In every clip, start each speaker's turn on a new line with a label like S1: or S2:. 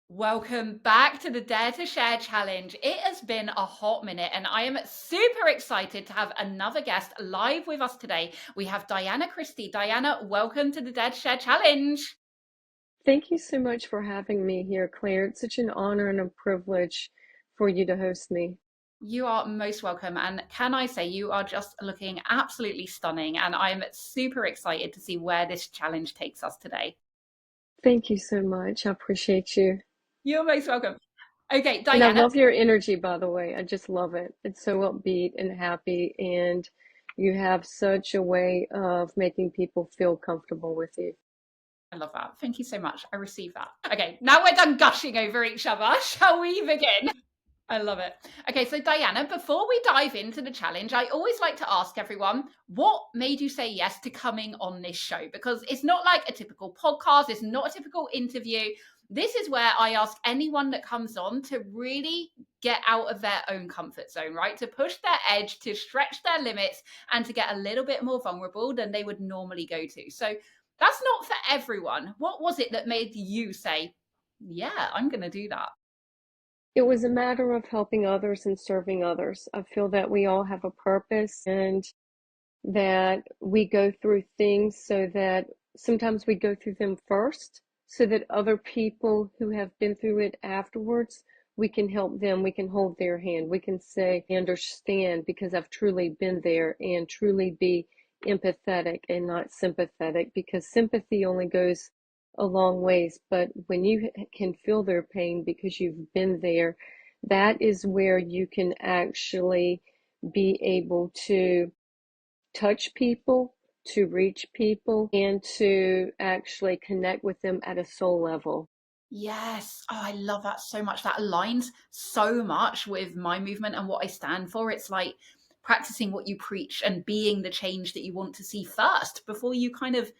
S1: Welcome back to the Dare to Share challenge. It has been a hot minute, and I am super excited to have another guest live with us today. We have Diana Cristy. Diana, welcome to the Dare to Share challenge.
S2: Thank you so much for having me here, Claire. It's such an honor and a privilege for you to host me.
S1: You are most welcome. And can I say, you are just looking absolutely stunning, and I'm super excited to see where this challenge takes us today.
S2: Thank you so much. I appreciate you.
S1: You're most welcome. Okay,
S2: And I
S1: Diana.
S2: love your energy, by the way. I just love it. It's so upbeat and happy, and you have such a way of making people feel comfortable with you.
S1: I love that. Thank you so much. I received that. Okay, now we're done gushing over each other. Shall we begin? I love it. Okay, so Diana, before we dive into the challenge, I always like to ask everyone, what made you say yes to coming on this show? Because it's not like a typical podcast, it's not a typical interview. This is where I ask anyone that comes on to really get out of their own comfort zone, right? To push their edge, to stretch their limits, and to get a little bit more vulnerable than they would normally go to. So that's not for everyone. What was it that made you say, yeah, I'm going to do that?
S2: It was a matter of helping others and serving others. I feel that we all have a purpose and that we go through things so that sometimes we go through them first so that other people who have been through it afterwards, we can help them, we can hold their hand, we can say, I understand because I've truly been there, and truly be empathetic and not sympathetic, because sympathy only goes a long ways. But when you can feel their pain because you've been there, that is where you can actually be able to touch people, to reach people, and to actually connect with them at a soul level.
S1: Yes. Oh, I love that so much. That aligns so much with my movement and what I stand for. It's like practicing what you preach and being the change that you want to see first before you kind of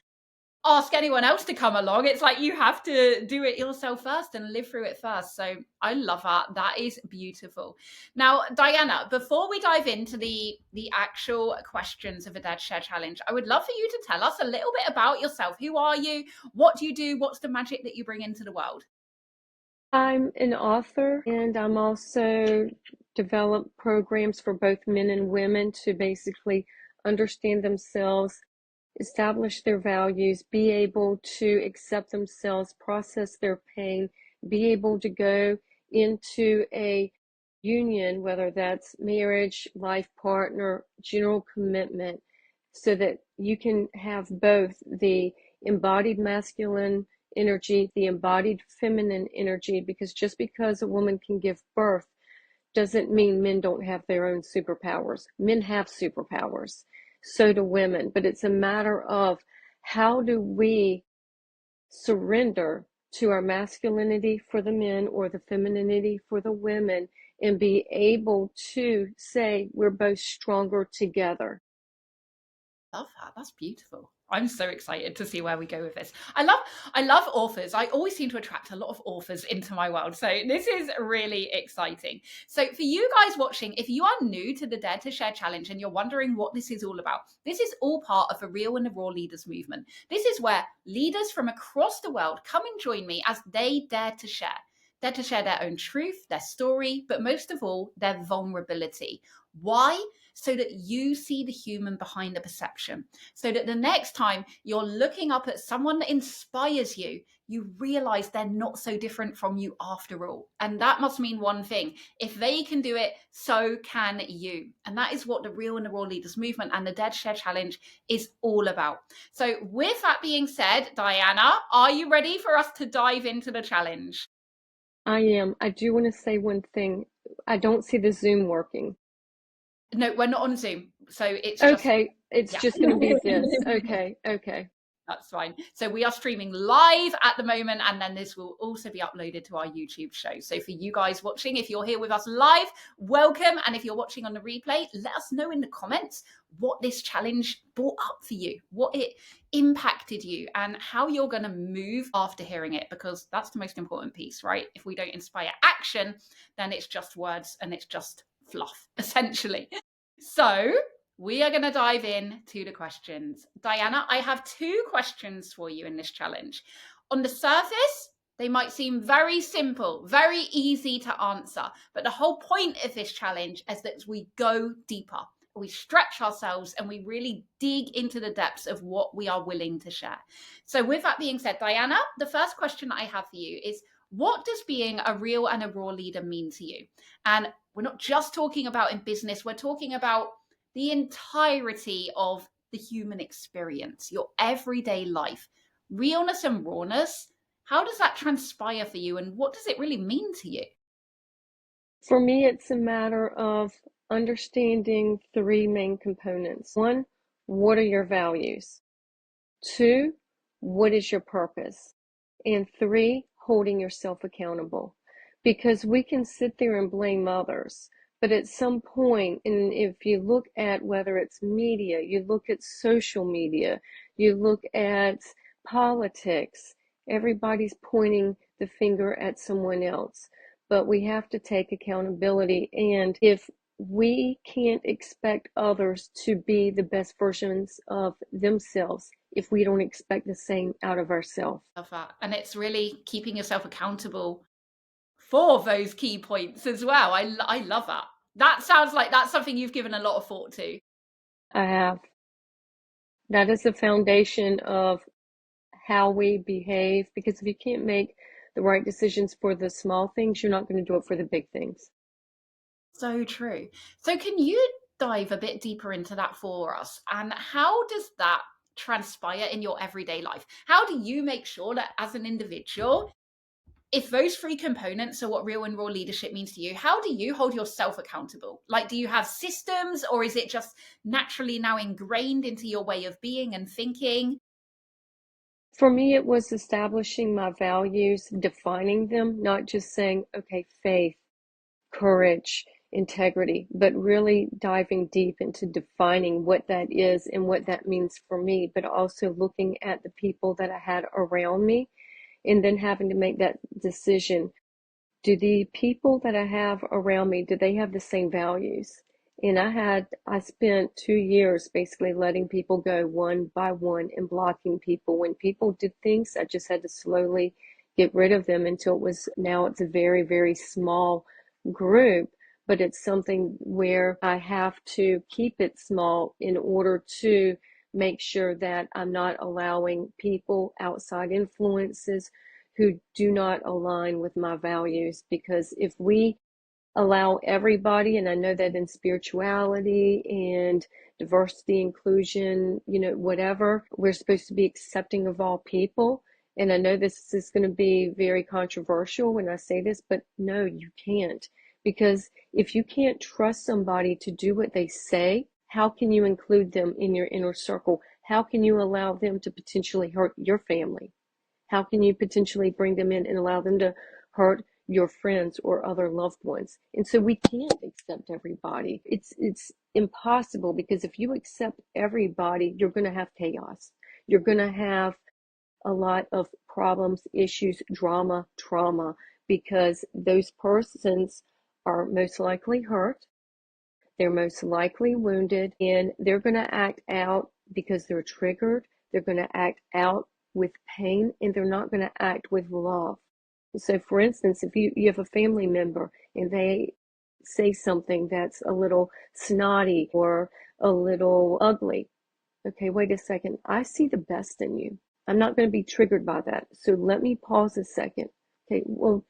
S1: ask anyone else to come along. It's like you have to do it yourself first and live through it first. So I love that. That is beautiful. Now, Diana, before we dive into the actual questions of the Dad Share Challenge, I would love for you to tell us a little bit about yourself. Who are you? What do you do? What's the magic that you bring into the world?
S2: I'm an author, and I'm also develop programs for both men and women to basically understand themselves, establish their values, be able to accept themselves, process their pain, be able to go into a union, whether that's marriage, life partner, general commitment, so that you can have both the embodied masculine energy, the embodied feminine energy, because just because a woman can give birth doesn't mean men don't have their own superpowers. Men have superpowers, so do women, but it's a matter of how do we surrender to our masculinity for the men or the femininity for the women, and be able to say we're both stronger together.
S1: Love that. That's beautiful. I'm so excited to see where we go with this. I love authors. I always seem to attract a lot of authors into my world. So this is really exciting. So for you guys watching, if you are new to the Dare to Share challenge and you're wondering what this is all about, this is all part of the Real and the Raw Leaders movement. This is where leaders from across the world come and join me as they dare to share. Dare to share their own truth, their story, but most of all, their vulnerability. Why? So that you see the human behind the perception, so that the next time you're looking up at someone that inspires you, you realize they're not so different from you after all. And that must mean one thing: if they can do it, so can you. And that is what the Real and the Raw Leaders movement and the Dead Share Challenge is all about. So, with that being said, Diana, are you ready for us to dive into the challenge?
S2: I am. I do want to say one thing. I don't see the Zoom working.
S1: No, we're not on Zoom. So it's just,
S2: Okay, it's
S1: yeah.
S2: just going to be this. Okay, okay.
S1: That's fine. So we are streaming live at the moment, and then this will also be uploaded to our YouTube show. So for you guys watching, if you're here with us live, welcome. And if you're watching on the replay, let us know in the comments what this challenge brought up for you, what it impacted you, and how you're going to move after hearing it, because that's the most important piece, right? If we don't inspire action, then it's just words and it's just fluff, essentially. So we are going to dive in to the questions. Diana, I have two questions for you in this challenge. On the surface, They might seem very simple, very easy to answer, but the whole point of this challenge is that we go deeper. We stretch ourselves and we really dig into the depths of what we are willing to share. So, with that being said, Diana, the first question I have for you is, what does being a real and a raw leader mean to you? And we're not just talking about in business, we're talking about the entirety of the human experience, your everyday life. Realness and rawness, how does that transpire for you, and what does it really mean to you?
S2: For me, it's a matter of understanding three main components. One, what are your values? Two, what is your purpose? And three, holding yourself accountable. Because we can sit there and blame others, but at some point, and if you look at whether it's media, you look at social media, you look at politics, everybody's pointing the finger at someone else. But we have to take accountability. And if we can't expect others to be the best versions of themselves if we don't expect the same out of ourselves.
S1: Love that. And it's really keeping yourself accountable for those key points as well. I love that. That sounds like that's something you've given a lot of thought to.
S2: I have. That is the foundation of how we behave, because if you can't make the right decisions for the small things, you're not going to do it for the big things.
S1: So true. So, can you dive a bit deeper into that for us? And how does that transpire in your everyday life? How do you make sure that as an individual, if those three components are what real and raw leadership means to you, how do you hold yourself accountable? Like, do you have systems, or is it just naturally now ingrained into your way of being and thinking?
S2: For me, it was establishing my values, defining them, not just saying, okay, faith, courage, integrity, but really diving deep into defining what that is and what that means for me, but also looking at the people that I had around me and then having to make that decision. Do the people that I have around me, do they have the same values? And I spent 2 years basically letting people go one by one and blocking people. When people did things, I just had to slowly get rid of them until now it's a very, very small group, but it's something where I have to keep it small in order to make sure that I'm not allowing people, outside influences, who do not align with my values. Because if we allow everybody, and I know that in spirituality and diversity, inclusion, whatever, we're supposed to be accepting of all people. And I know this is going to be very controversial when I say this, but no, you can't. Because if you can't trust somebody to do what they say, how can you include them in your inner circle? How can you allow them to potentially hurt your family? How can you potentially bring them in and allow them to hurt your friends or other loved ones? And so we can't accept everybody. It's impossible, because if you accept everybody, you're going to have chaos. You're going to have a lot of problems, issues, drama, trauma, because those persons are most likely hurt. They're most likely wounded, and they're going to act out because they're triggered. They're going to act out with pain, and they're not going to act with love. So, for instance, if you have a family member and they say something that's a little snotty or a little ugly, okay, wait a second. I see the best in you. I'm not going to be triggered by that. So let me pause a second. Okay, well,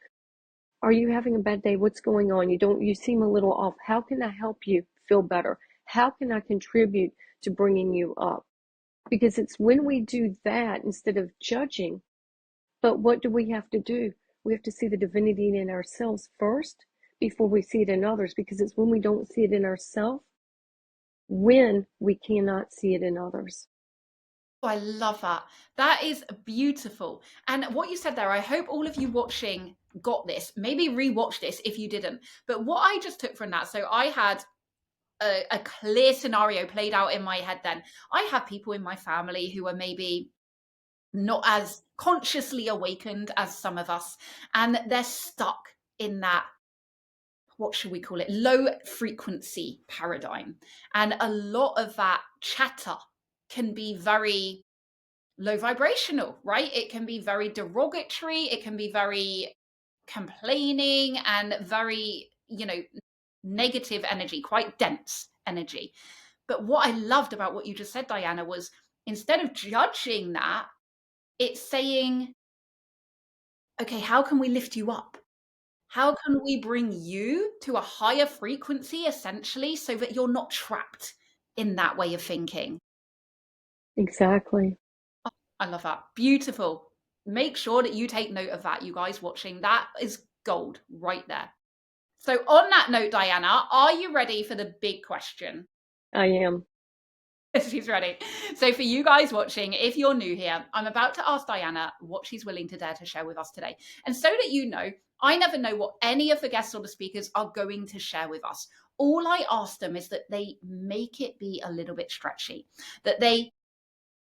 S2: are you having a bad day? What's going on? You seem a little off. How can I help you feel better? How can I contribute to bringing you up? Because it's when we do that instead of judging. But what do we have to do? We have to see the divinity in ourselves first before we see it in others, because it's when we don't see it in ourselves when we cannot see it in others.
S1: Oh, I love that. That is beautiful. And what you said there, I hope all of you watching got this. Maybe rewatch this if you didn't. But what I just took from that, so I had a clear scenario played out in my head then. I have people in my family who are maybe not as consciously awakened as some of us, and they're stuck in that, what should we call it, low frequency paradigm. And a lot of that chatter can be very low vibrational, right? It can be very derogatory, it can be very complaining and very, negative energy, quite dense energy. But what I loved about what you just said, Diana, was instead of judging that, it's saying, okay, how can we lift you up? How can we bring you to a higher frequency, essentially, so that you're not trapped in that way of thinking?
S2: Exactly.
S1: Oh, I love that. Beautiful. Make sure that you take note of that, you guys watching. That is gold right there. So, on that note, Diana, are you ready for the big question?
S2: I am.
S1: She's ready. So, for you guys watching, if you're new here, I'm about to ask Diana what she's willing to dare to share with us today. And so that you know, I never know what any of the guests or the speakers are going to share with us. All I ask them is that they make it be a little bit stretchy, that they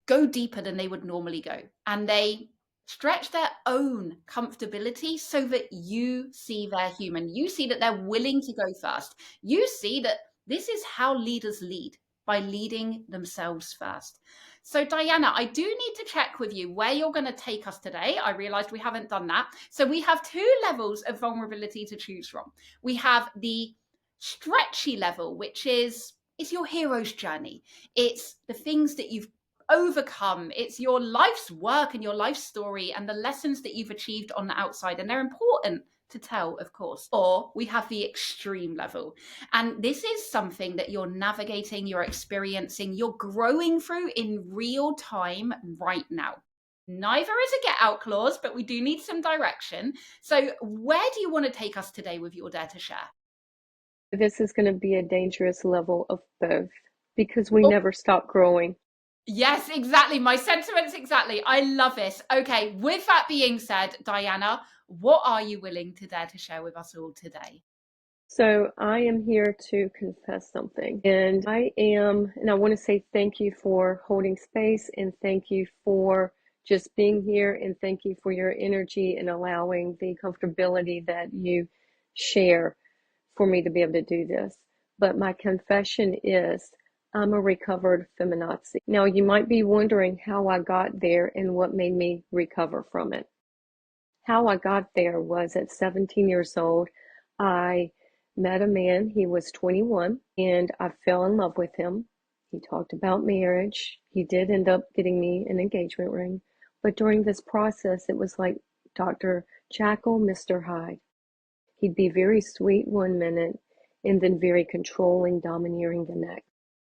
S1: go deeper than they would normally go, and they stretch their own comfortability so that you see they're human. You see that they're willing to go first. You see that this is how leaders lead, by leading themselves first. So, Diana, I do need to check with you where you're going to take us today. I realized we haven't done that. So, we have two levels of vulnerability to choose from. We have the stretchy level, which is your hero's journey. It's the things that you've overcome. It's your life's work and your life story and the lessons that you've achieved on the outside. And they're important to tell, of course. Or we have the extreme level. And this is something that you're navigating, you're experiencing, you're growing through in real time right now. Neither is a get out clause, but we do need some direction. So, where do you want to take us today with your dare to share?
S2: This is going to be a dangerous level of both because we
S1: Oh,
S2: never stop growing.
S1: yes, exactly. My sentiments exactly. I love this. Okay, with that being said, Diana, what are you willing to dare to share with us all today?
S2: So I am here to confess something. And I want to say thank you for holding space and thank you for just being here and thank you for your energy and allowing the comfortability that you share for me to be able to do this. But my confession is I'm a recovered feminazi. Now, you might be wondering how I got there and what made me recover from it. How I got there was at 17 years old, I met a man. He was 21 and I fell in love with him. He talked about marriage. He did end up getting me an engagement ring. But during this process, it was like Dr. Jekyll, Mr. Hyde. He'd be very sweet one minute and then very controlling, domineering the next.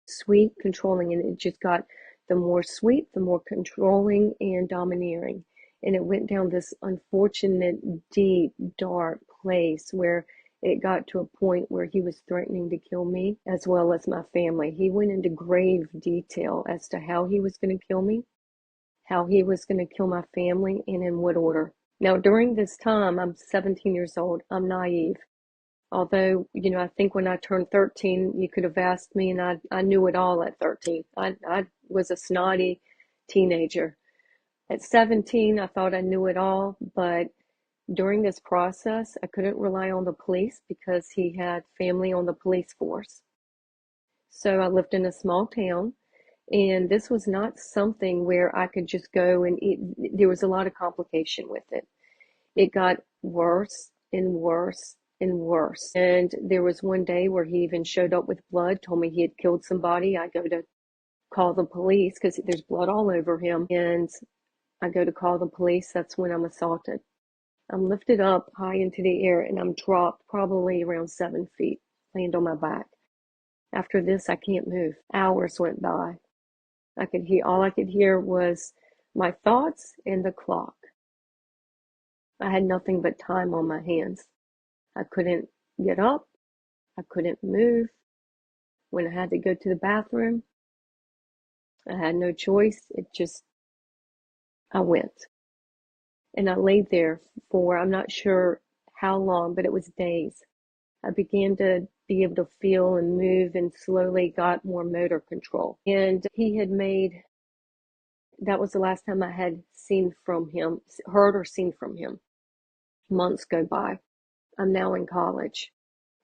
S2: Sweet, controlling, and it just got the more sweet, the more controlling and domineering. And it went down this unfortunate, deep, dark place where it got to a point where he was threatening to kill me as well as my family. He went into grave detail as to how he was going to kill me, how he was going to kill my family, and in what order. Now, during this time, I'm 17 years old. I'm naive. Although, I think when I turned 13, you could have asked me, and I knew it all at 13. I was a snotty teenager. At 17, I thought I knew it all, but during this process, I couldn't rely on the police because he had family on the police force. So I lived in a small town, and this was not something where I could just go and eat. There was a lot of complication with it. It got worse and worse and worse. And there was one day where he even showed up with blood, told me he had killed somebody. I go to call the police because there's blood all over him. And I go to call the police. That's when I'm assaulted. I'm lifted up high into the air and I'm dropped probably around 7 feet, land on my back. After this, I can't move. Hours went by. All I could hear was my thoughts and the clock. I had nothing but time on my hands. I couldn't get up. I couldn't move. When I had to go to the bathroom, I had no choice. I went. And I laid there for, I'm not sure how long, but it was days. I began to be able to feel and move and slowly got more motor control. And that was the last time I had heard or seen from him. Months go by. I'm now in college.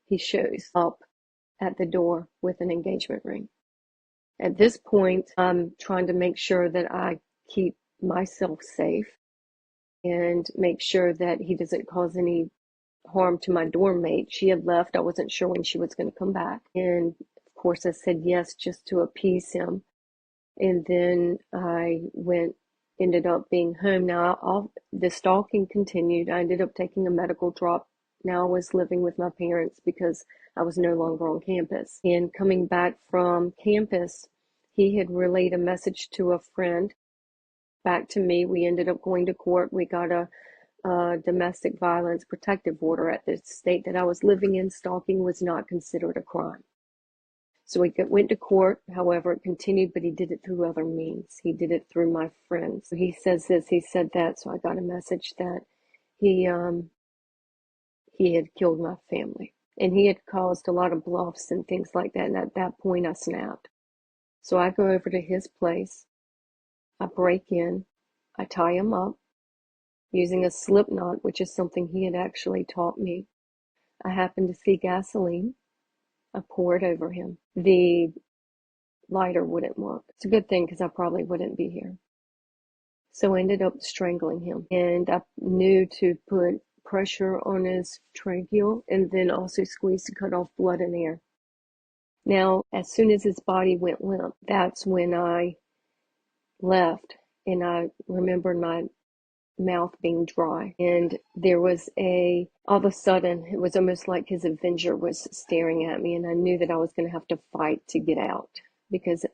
S2: He shows up at the door with an engagement ring. At this point, I'm trying to make sure that I keep myself safe and make sure that he doesn't cause any harm to my dorm mate. She had left. I wasn't sure when she was going to come back. And of course, I said yes just to appease him. And then ended up being home. Now, the stalking continued. I ended up taking a medical drop. Now I was living with my parents because I was no longer on campus. And coming back from campus, he had relayed a message to a friend back to me. We ended up going to court. We got a domestic violence protective order at the state that I was living in. Stalking was not considered a crime. So we went to court. However, it continued, but he did it through other means. He did it through my friends. So he says this, he said that. So I got a message that he had killed my family, and he had caused a lot of bluffs and things like that. And at that point, I snapped. So I go over to his place. I break in. I tie him up using a slip knot, which is something he had actually taught me. I happened to see gasoline. I pour it over him. The lighter wouldn't work. It's a good thing because I probably wouldn't be here. So I ended up strangling him, and I knew to put pressure on his tracheal and then also squeeze to cut off blood and air. Now, as soon as his body went limp, that's when I left, and I remember my mouth being dry, and there was all of a sudden, it was almost like his avenger was staring at me, and I knew that I was going to have to fight to get out because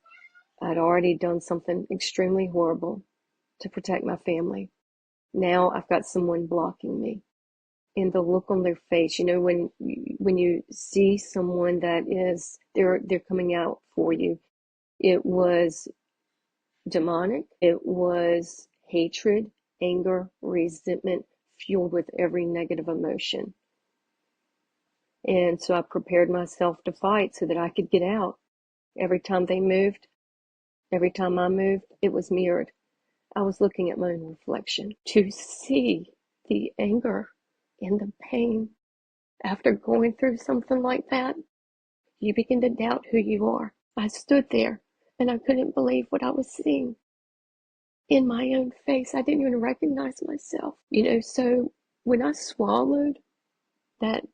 S2: I'd already done something extremely horrible to protect my family. Now I've got someone blocking me. And the look on their face, when you see someone that is, they're coming out for you. It was demonic. It was hatred, anger, resentment, fueled with every negative emotion. And so I prepared myself to fight so that I could get out. Every time they moved, every time I moved, it was mirrored. I was looking at my own reflection. To see the anger and the pain after going through something like that, you begin to doubt who you are. I stood there and I couldn't believe what I was seeing in my own face. I didn't even recognize myself. So when I swallowed that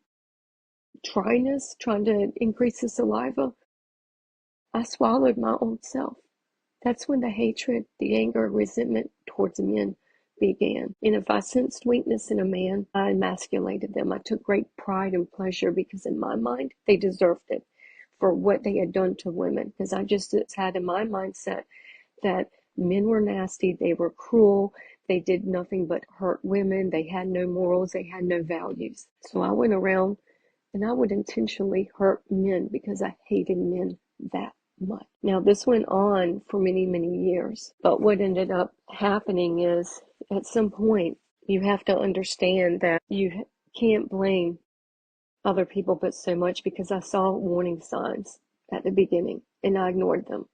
S2: dryness, trying to increase the saliva, I swallowed my old self. That's when the hatred, the anger, resentment towards men began. And if I sensed weakness in a man, I emasculated them. I took great pride and pleasure because in my mind, they deserved it for what they had done to women. Because I just had in my mindset that men were nasty, they were cruel, they did nothing but hurt women, they had no morals, they had no values. So I went around and I would intentionally hurt men because I hated men that much. Now, this went on for many, many years, but what ended up happening is at some point you have to understand that you can't blame other people but so much, because I saw warning signs at the beginning and I ignored them.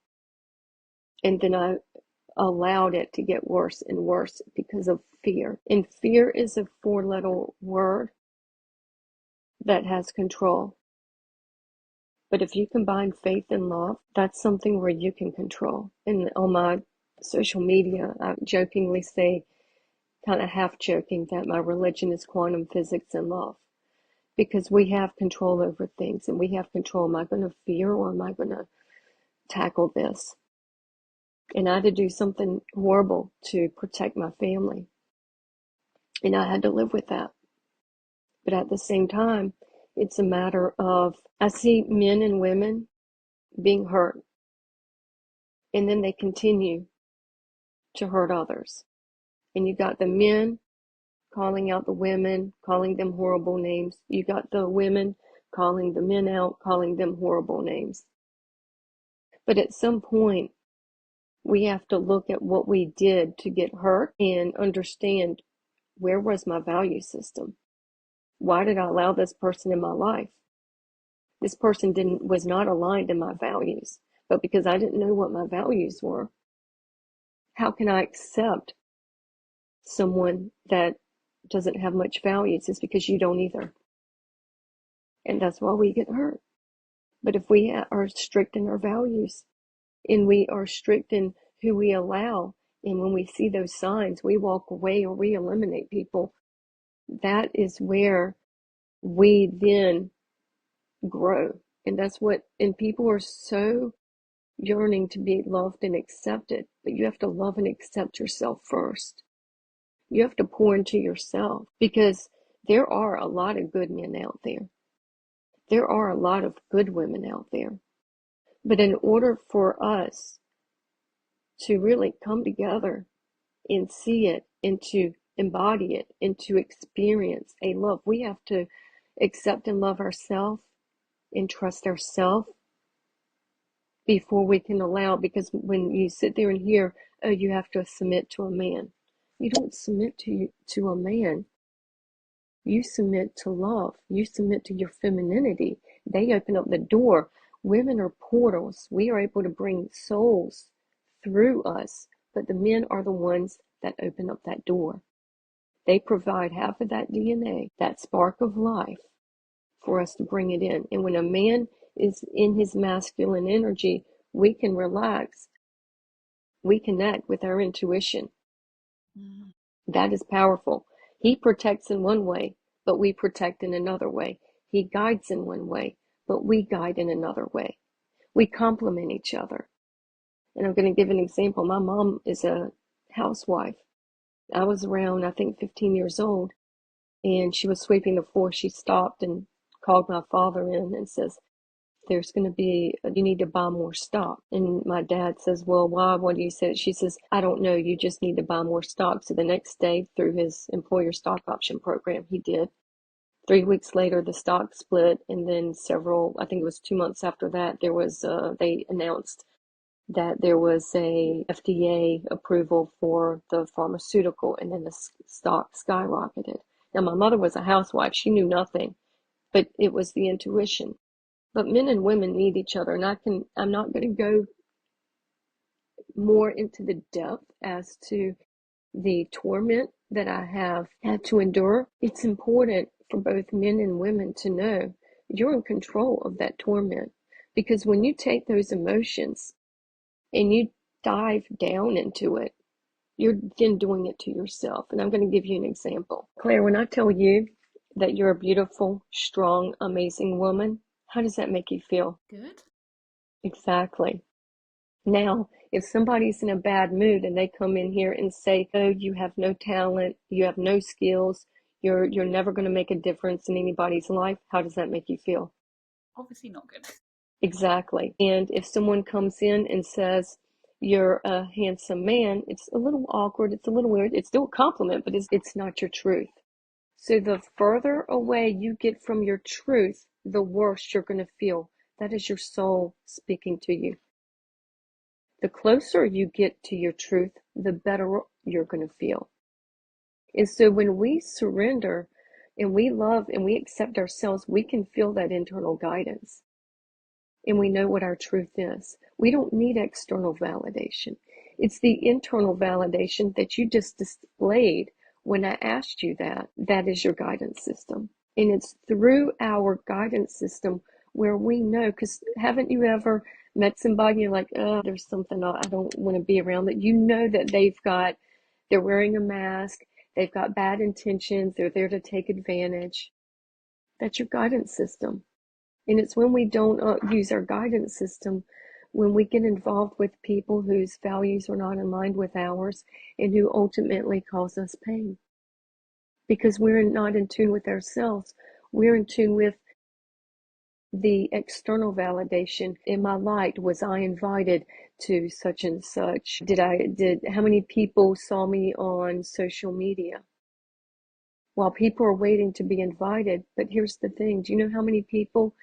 S2: And then I allowed it to get worse and worse because of fear. And fear is a 4-letter word that has control. But if you combine faith and love, that's something where you can control. And on my social media, I jokingly say, kind of half joking, that my religion is quantum physics and love. Because we have control over things, and we have control. Am I going to fear, or am I going to tackle this? And I had to do something horrible to protect my family. And I had to live with that. But at the same time, it's a matter of, I see men and women being hurt, and then they continue to hurt others. And you got the men calling out the women, calling them horrible names. You got the women calling the men out, calling them horrible names. But at some point, we have to look at what we did to get hurt and understand, where was my value system? Why did I allow this person in my life? This person was not aligned to my values, but because I didn't know what my values were, how can I accept someone that doesn't have much values? It's because you don't either. And that's why we get hurt. But if we are strict in our values, and we are strict in who we allow And when we see those signs, we walk away or we eliminate people. That is where we then grow. And that's what, and people are so yearning to be loved and accepted, but you have to love and accept yourself first. You have to pour into yourself, because there are a lot of good men out there. There are a lot of good women out there. But in order for us to really come together and see it and to embody it and to experience a love, we have to accept and love ourselves and trust ourselves before we can allow, because when you sit there and hear, oh, you have to submit to a man, you don't submit to a man. You submit to love. You submit to your femininity. They open up the door. Women are portals. We are able to bring souls through us, but the men are the ones that open up that door. They provide half of that DNA, that spark of life, for us to bring it in. And when a man is in his masculine energy, we can relax. We connect with our intuition. That is powerful. He protects in one way, but we protect in another way. He guides in one way, but we guide in another way. We complement each other. And I'm going to give an example. My mom is a housewife. I was around, I think, 15 years old, and she was sweeping the floor. She stopped and called my father in and says, there's going to be, you need to buy more stock. And my dad says, well, why? What do you say? She says, I don't know. You just need to buy more stock. So the next day, through his employer stock option program, he did. 3 weeks later, the stock split. And then I think it was 2 months after that, they announced that there was a FDA approval for the pharmaceutical, and then the stock skyrocketed. Now, my mother was a housewife. She knew nothing, but it was the intuition. But men and women need each other, and I'm not going to go more into the depth as to the torment that I have had to endure. It's important for both men and women to know you're in control of that torment, because when you take those emotions and you dive down into it, you're then doing it to yourself. And I'm going to give you an example. Claire, when I tell you that you're a beautiful, strong, amazing woman, how does that make you feel?
S1: Good.
S2: Exactly. Now, if somebody's in a bad mood and they come in here and say, oh, you have no talent, you have no skills, you're never going to make a difference in anybody's life, how does that make you feel?
S1: Obviously not good.
S2: Exactly. And if someone comes in and says, you're a handsome man, it's a little awkward, it's a little weird, it's still a compliment, but it's not your truth. So the further away you get from your truth, the worse you're going to feel. That is your soul speaking to you. The closer you get to your truth, the better you're going to feel. And so when we surrender and we love and we accept ourselves, we can feel that internal guidance. And we know what our truth is. We don't need external validation. It's the internal validation that you just displayed when I asked you that. That is your guidance system. And it's through our guidance system where we know, because haven't you ever met somebody, you're like, oh, there's something I don't want to be around, that you know that they're wearing a mask, they've got bad intentions, they're there to take advantage. That's your guidance system. And it's when we don't use our guidance system, when we get involved with people whose values are not aligned with ours and who ultimately cause us pain. Because we're not in tune with ourselves. We're in tune with the external validation. Am I liked? Was I invited to such and such? How many people saw me on social media? While people are waiting to be invited. But here's the thing. Do you know how many people?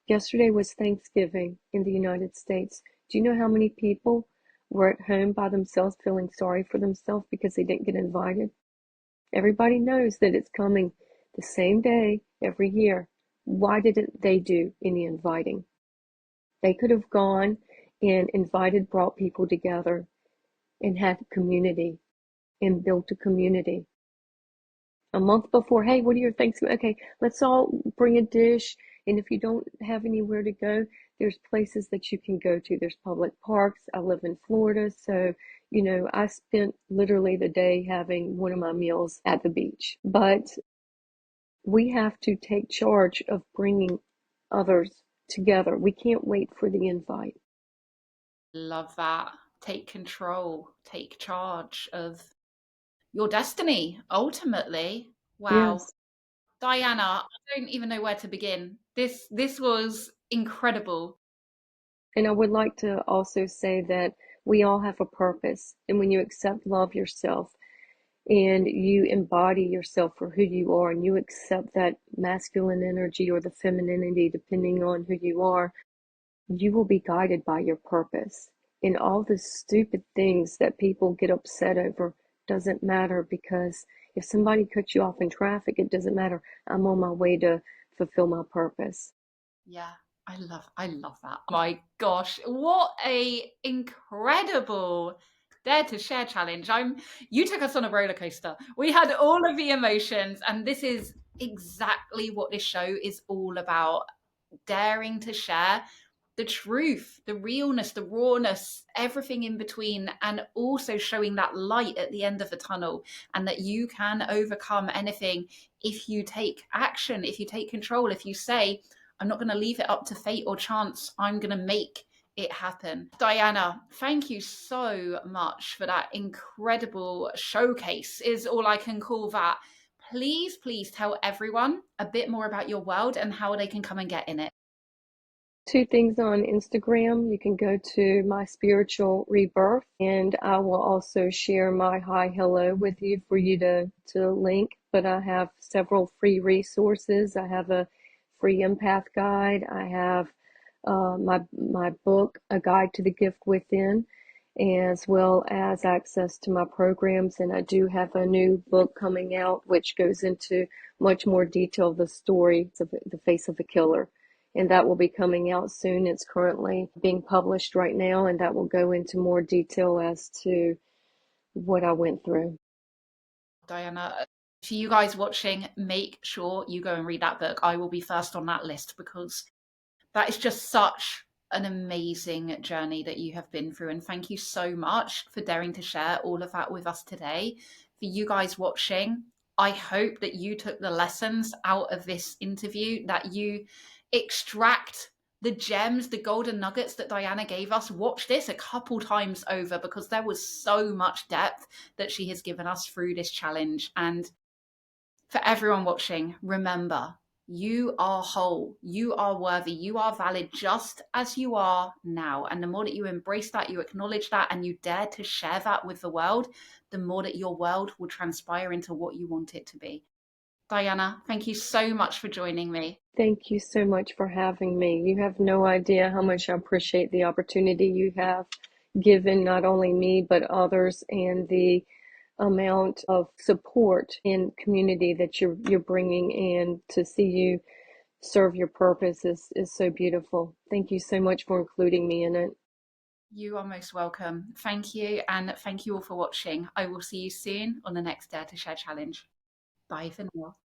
S2: Yesterday was Thanksgiving in the United States. Do you know how many people were at home by themselves feeling sorry for themselves because they didn't get invited? Everybody knows that it's coming the same day every year. Why didn't they do any inviting? They could have gone and invited, brought people together and had community and built a community. A month before, hey, what are your Thanksgiving? Okay, let's all bring a dish. And if you don't have anywhere to go, there's places that you can go to. There's public parks. I live in Florida, so I spent literally the day having one of my meals at the beach. But we have to take charge of bringing others together. We can't wait for the invite.
S1: Love that. Take control, take charge of your destiny, ultimately. Wow.
S2: Yes.
S1: Diana, I don't even know where to begin. This was incredible.
S2: And I would like to also say that we all have a purpose. And when you accept love yourself and you embody yourself for who you are and you accept that masculine energy or the femininity, depending on who you are, you will be guided by your purpose. And all the stupid things that people get upset over doesn't matter, because if somebody cuts you off in traffic, it doesn't matter. I'm on my way to fulfill my purpose.
S1: Yeah, I love that. My gosh, what a incredible Dare to Share challenge. You took us on a roller coaster. We had all of the emotions, and this is exactly what this show is all about. Daring to share the truth, the realness, the rawness, everything in between, and also showing that light at the end of the tunnel, and that you can overcome anything if you take action, if you take control, if you say, I'm not going to leave it up to fate or chance, I'm going to make it happen. Diana, thank you so much for that incredible showcase, is all I can call that. Please, please tell everyone a bit more about your world and how they can come and get in it.
S2: Two things on Instagram. You can go to My Spiritual Rebirth, and I will also share my hi hello with you for you to link. But I have several free resources. I have a free empath guide. I have my book, A Guide to the Gift Within, as well as access to my programs. And I do have a new book coming out which goes into much more detail the story of the face of the killer, and that will be coming out soon. It's currently being published right now, and that will go into more detail as to what I went through.
S1: Diana, for you guys watching, make sure you go and read that book. I will be first on that list because that is just such an amazing journey that you have been through. And thank you so much for daring to share all of that with us today. For you guys watching, I hope that you took the lessons out of this interview, that you extract the gems, the golden nuggets that Diana gave us. Watch this a couple times over because there was so much depth that she has given us through this challenge. And for everyone watching, remember, you are whole, you are worthy, you are valid just as you are now. And the more that you embrace that, you acknowledge that, and you dare to share that with the world, the more that your world will transpire into what you want it to be. Diana, thank you so much for joining me.
S2: Thank you so much for having me. You have no idea how much I appreciate the opportunity you have given not only me but others, and the amount of support and community that you're bringing in. To see you serve your purpose is so beautiful. Thank you so much for including me in it.
S1: You are most welcome. Thank you, and thank you all for watching. I will see you soon on the next Dare to Share challenge. Bye for now.